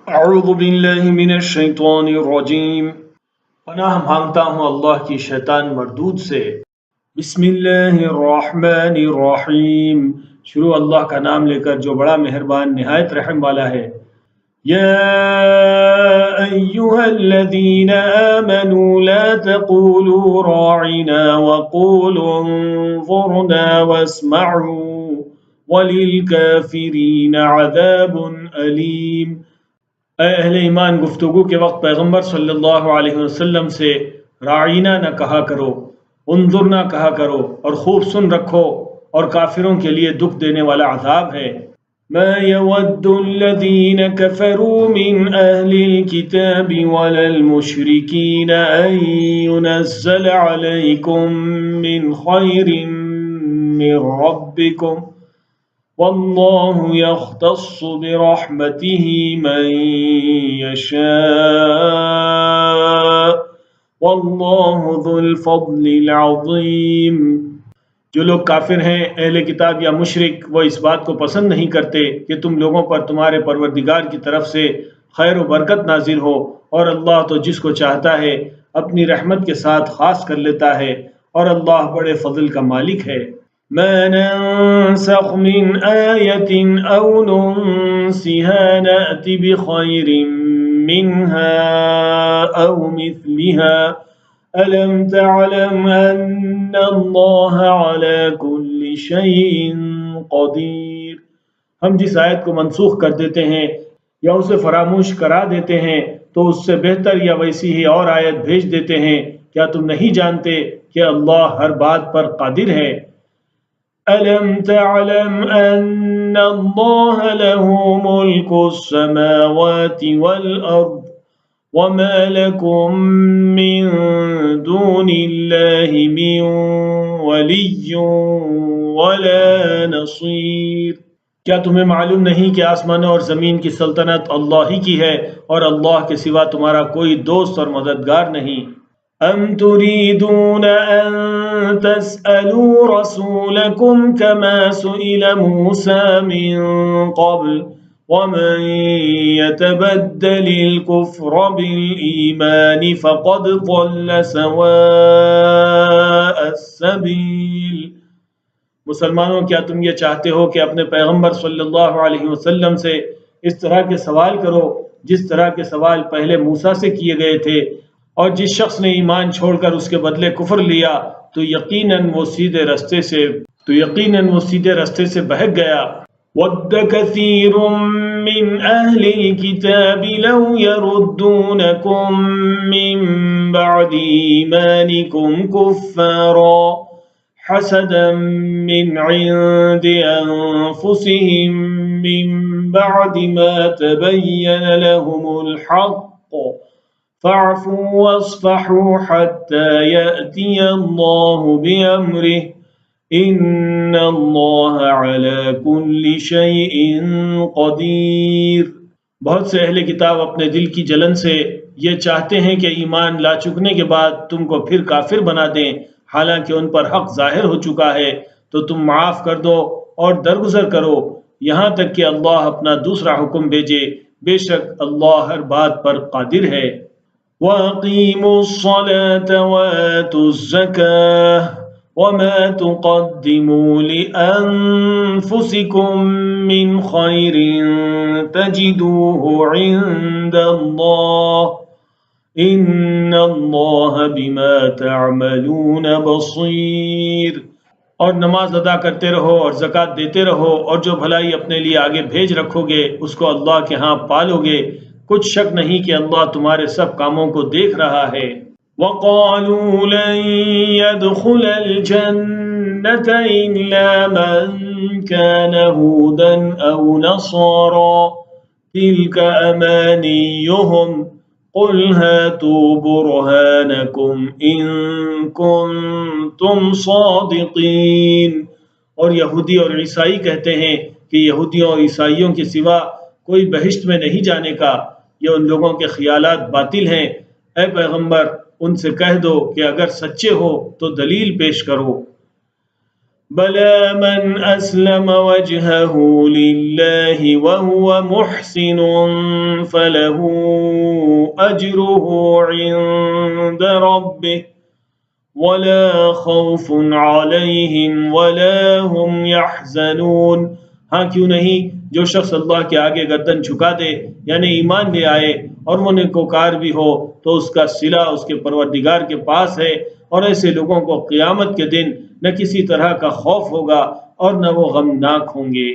اعوذ باللہ من الشیطان الرجیم۔ پناہ مانگتا ہوں اللہ کی شیطان مردود سے۔ بسم اللہ الرحمن الرحیم۔ شروع اللہ کا نام لے کر جو بڑا مہربان نہایت رحم والا ہے۔ یا ایہا الذین آمنوا لا تقولوا راعنا وقولوا انظرنا واسمعوا وللکافرین عذاب علیم۔ اے اہل ایمان، گفتگو کے وقت پیغمبر صلی اللہ علیہ وسلم سے راعینا نہ کہا کرو، انظر نہ کہا کرو، اور خوب سن رکھو، اور کافروں کے لیے دکھ دینے والا عذاب ہے۔ ما يود الذين كفروا من أهل الكتاب ولا المشركين أن ينزل عليكم من خير من ربكم واللہ یختص برحمتہ من یشاء واللہ ذو الفضل العظیم۔ جو لوگ کافر ہیں، اہل کتاب یا مشرک، وہ اس بات کو پسند نہیں کرتے کہ تم لوگوں پر تمہارے پروردگار کی طرف سے خیر و برکت نازل ہو، اور اللہ تو جس کو چاہتا ہے اپنی رحمت کے ساتھ خاص کر لیتا ہے، اور اللہ بڑے فضل کا مالک ہے۔ ما ننسخ من آية أو ننسها نأت بخير منها أو مثلها ألم تعلم أن الله على كل شيء قدير۔ ہم جس آیت کو منسوخ کر دیتے ہیں یا اسے فراموش کرا دیتے ہیں تو اس سے بہتر یا ویسی ہی اور آیت بھیج دیتے ہیں۔ کیا تم نہیں جانتے کہ اللہ ہر بات پر قادر ہے؟ أَلَمْ تَعْلَمْ أَنَّ اللَّهَ لَهُ مُلْكُ السَّمَاوَاتِ وَالْأَرْضِ وَمَا لَكُم مِّن دُونِ اللَّهِ مِن وَلِيٍّ وَلَا نَصِيرٍ۔ کیا تمہیں معلوم نہیں کہ آسمانوں اور زمین کی سلطنت اللہ ہی کی ہے، اور اللہ کے سوا تمہارا کوئی دوست اور مددگار نہیں؟ ام تريدون ان تسألوا رسولكم كما سئل موسى من قبل ومن يتبدل الكفر بالإيمان فقد ضل سواء السبيل۔ مسلمانوں، کیا تم یہ چاہتے ہو کہ اپنے پیغمبر صلی اللہ علیہ وسلم سے اس طرح کے سوال کرو جس طرح کے سوال پہلے موسیٰ سے کیے گئے تھے؟ اور جس شخص نے ایمان چھوڑ کر اس کے بدلے کفر لیا تو یقیناً وہ سیدھے رستے سے بہک گیا۔ وَدَّ كَثِيرٌ مِّنْ أَهْلِ الْكِتَابِ لَوْ يَرُدُّونَكُم مِّن بَعْدِ إِيمَانِكُمْ كُفَّارًا حَسَدًا مِّنْ عِندِ أَنفُسِهِم مِّن بَعْدِ مَا تَبَيَّنَ لَهُمُ الْحَقُّ فاعفوا واصفحوا حتى يأتي الله بأمره إن الله على كل شيء قدير۔ بہت سے اہل کتاب اپنے دل کی جلن سے یہ چاہتے ہیں کہ ایمان لا چکنے کے بعد تم کو پھر کافر بنا دیں، حالانکہ ان پر حق ظاہر ہو چکا ہے، تو تم معاف کر دو اور درگزر کرو یہاں تک کہ اللہ اپنا دوسرا حکم بھیجے۔ بے شک اللہ ہر بات پر قادر ہے۔ وَأَقِيمُوا الصَّلَاةَ وَآتُوا الزَّكَاةَ وَمَا تُقَدِّمُوا لِأَنفُسِكُم مِّنْ خَيْرٍ تَجِدُوهُ عِندَ اللَّهِ إِنَّ اللَّهَ بِمَا تَعْمَلُونَ بَصِيرٌ۔ اور نماز ادا کرتے رہو اور زکوٰۃ دیتے رہو، اور جو بھلائی اپنے لیے آگے بھیج رکھو گے اس کو اللہ کے ہاں پالو گے۔ کچھ شک نہیں کہ اللہ تمہارے سب کاموں کو دیکھ رہا ہے۔ وَقَالُوا لَن يَدْخُلَ الْجَنَّةَ إِلَّا مَن كَانَ هُودًا أَوْ نَصَارَىٰ تِلْكَ أَمَانِيُّهُمْ قُلْ هَاتُوا بُرْهَانَكُمْ إِن كُنتُمْ صَادِقِينَ۔ اور یہودی اور عیسائی کہتے ہیں کہ یہودیوں اور عیسائیوں کے سوا کوئی بہشت میں نہیں جانے کا۔ یہ ان لوگوں کے خیالات باطل ہیں۔ اے پیغمبر، ان سے کہہ دو کہ اگر سچے ہو تو دلیل پیش کرو۔ بلى من أسلم وجهه لله وهو محسن فله أجره عند ربه ولا خوف عليهم ولا هم يحزنون. ہاں کیوں نہیں، جو شخص اللہ کے آگے گردن جھکا دے یعنی ایمان لے آئے اور وہ نیکوکار بھی ہو تو اس کا صلہ اس کے پروردگار کے پاس ہے، اور ایسے لوگوں کو قیامت کے دن نہ کسی طرح کا خوف ہوگا اور نہ وہ غمناک ہوں گے۔